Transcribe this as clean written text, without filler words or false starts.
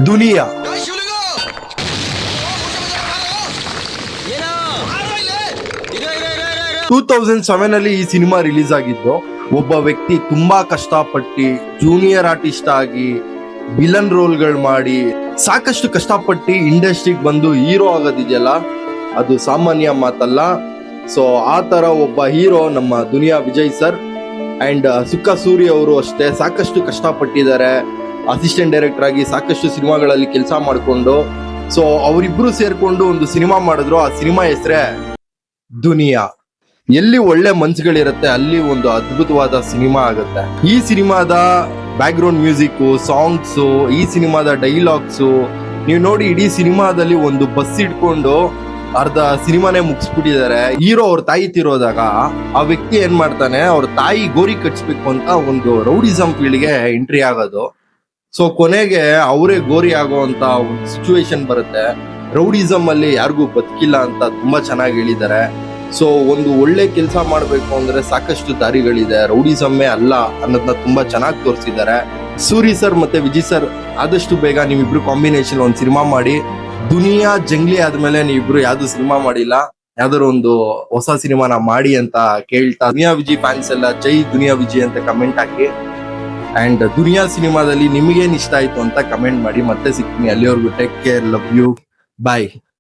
ದುನಿಯಾ 2007 ಅಲ್ಲಿ ಈ cinema release ಆಗಿದ್ದು. ಒಬ್ಬ ವ್ಯಕ್ತಿ ತುಂಬಾ ಕಷ್ಟಪಟ್ಟು ಜೂನಿಯರ್ ಆರ್ಟಿಸ್ಟ್ ಆಗಿ ವಿಲನ್ ರೋಲ್ಗಳು ಮಾಡಿ ಸಾಕಷ್ಟು ಕಷ್ಟಪಟ್ಟು ಇಂಡಸ್ಟ್ರಿಗೆ ಬಂದು ಹೀರೋ ಆಗೋದಿದೆಯಲ್ಲ, ಅದು ಸಾಮಾನ್ಯ ಮಾತಲ್ಲ. ಸೊ ಆ ತರ ಒಬ್ಬ ಹೀರೋ ನಮ್ಮ ದುನಿಯಾ ವಿಜಯ್ ಸರ್. ಅಂಡ್ ಸುಕ್ಕ ಸೂರಿ ಅವರು ಅಷ್ಟೇ ಸಾಕಷ್ಟು ಕಷ್ಟಪಟ್ಟಿದ್ದಾರೆ. ಅಸಿಸ್ಟೆಂಟ್ ಡೈರೆಕ್ಟರ್ ಆಗಿ ಸಾಕಷ್ಟು ಸಿನಿಮಾಗಳಲ್ಲಿ ಕೆಲಸ ಮಾಡಿಕೊಂಡು, ಸೊ ಅವರಿಬ್ರು ಸೇರ್ಕೊಂಡು ಒಂದು ಸಿನಿಮಾ ಮಾಡಿದ್ರು. ಆ ಸಿನಿಮಾ ಹೆಸರೇ ದುನಿಯಾ. ಎಲ್ಲಿ ಒಳ್ಳೆ ಮನ್ಸುಗಳಿರುತ್ತೆ ಅಲ್ಲಿ ಒಂದು ಅದ್ಭುತವಾದ ಸಿನಿಮಾ ಆಗುತ್ತೆ. ಈ ಸಿನಿಮಾದ ಬ್ಯಾಕ್ ಗ್ರೌಂಡ್ ಮ್ಯೂಸಿಕ್, ಸಾಂಗ್ಸ್, ಈ ಸಿನಿಮಾದ ಡೈಲಾಗ್ಸು ನೀವು ನೋಡಿ, ಇಡೀ ಸಿನಿಮಾದಲ್ಲಿ ಒಂದು ಬಸ್ ಇಟ್ಕೊಂಡು ಅರ್ಧ ಸಿನಿಮಾನೇ ಮುಗಿಸ್ಬಿಟ್ಟಿದ್ದಾರೆ. ಹೀರೋ ಅವ್ರ ತಾಯಿ ತೀರೋದಾಗ ಆ ವ್ಯಕ್ತಿ ಏನ್ ಮಾಡ್ತಾನೆ, ಅವ್ರ ತಾಯಿ ಗೋರಿ ಕಟ್ಸ್ಬೇಕು ಅಂತ ಒಂದು ರೌಡಿಸಂ ಫೀಲ್ಡ್ಗೆ ಎಂಟ್ರಿ ಆಗೋದು. ಸೊ ಕೊನೆಗೆ ಅವರೇ ಗೋರಿ ಆಗುವಂತ ಒಂದು ಸಿಚುವೇಶನ್ ಬರುತ್ತೆ. ರೌಡಿಸಂ ಅಲ್ಲಿ ಯಾರಿಗೂ ಬದುಕಿಲ್ಲ ಅಂತ ತುಂಬಾ ಚೆನ್ನಾಗಿ ಹೇಳಿದ್ದಾರೆ. ಸೊ ಒಂದು ಒಳ್ಳೆ ಕೆಲಸ ಮಾಡ್ಬೇಕು ಅಂದ್ರೆ ಸಾಕಷ್ಟು ದಾರಿಗಳಿದೆ, ರೌಡಿಸಮ್ಮೇ ಅಲ್ಲ ಅನ್ನೋದನ್ನ ತುಂಬಾ ಚೆನ್ನಾಗಿ ತೋರಿಸಿದ್ದಾರೆ. ಸೂರಿ ಸರ್ ಮತ್ತೆ ವಿಜಯ್ ಸರ್ ಆದಷ್ಟು ಬೇಗ ನೀವಿಬ್ರು ಕಾಂಬಿನೇಷನ್ ಒಂದು ಸಿನಿಮಾ ಮಾಡಿ. ದುನಿಯಾ ಜಂಗ್ಲಿ ಆದ್ಮೇಲೆ ನೀವಿಬ್ರು ಯಾವ್ದು ಸಿನಿಮಾ ಮಾಡಿಲ್ಲ, ಯಾವ್ದಾದ್ರು ಒಂದು ಹೊಸ ಸಿನಿಮಾನ ಮಾಡಿ ಅಂತ ಕೇಳ್ತಾ, ದುನಿಯಾ ವಿಜಯ್ ಫ್ಯಾನ್ಸ್ ಎಲ್ಲ ಜೈ ದುನಿಯಾ ವಿಜಯ್ ಅಂತ ಕಮೆಂಟ್ ಹಾಕಿ. ಅಂಡ್ ದುನಿಯಾ ಸಿನಿಮಾದಲ್ಲಿ ನಿಮಗೇನ್ ಇಷ್ಟ ಆಯ್ತು ಅಂತ ಕಮೆಂಟ್ ಮಾಡಿ. ಮತ್ತೆ ಸಿಗ್ತೀನಿ, ಅಲ್ಲಿವರೆಗೂ take care, love you, bye.